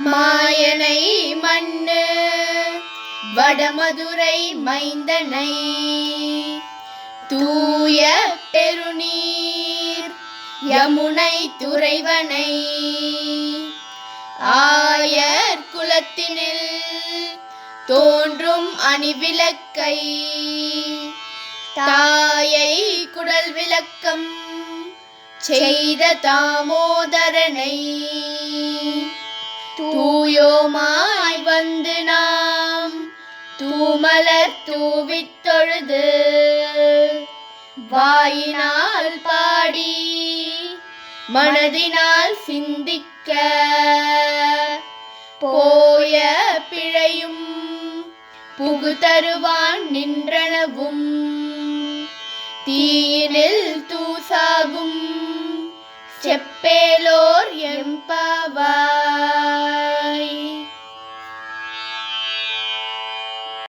மாயனை மண்ணு வடமதுரை மைந்தனை தூய பெருநீர் யமுனை துறைவனை ஆயர் குலத்தினில் தோன்றும் அணிவிளக்கை தாயை குடல் விளக்கம் செய்த தாமோதரனை தூயோமாய் வந்து நாம் தூமலர் தூவித் தொழுது வாயினால் பாடி மனதினால் சிந்திக்க போய பிழையும் புகுதருவான் நின்றனவும் தீயினில் தூசாகும் செப்பேலோர்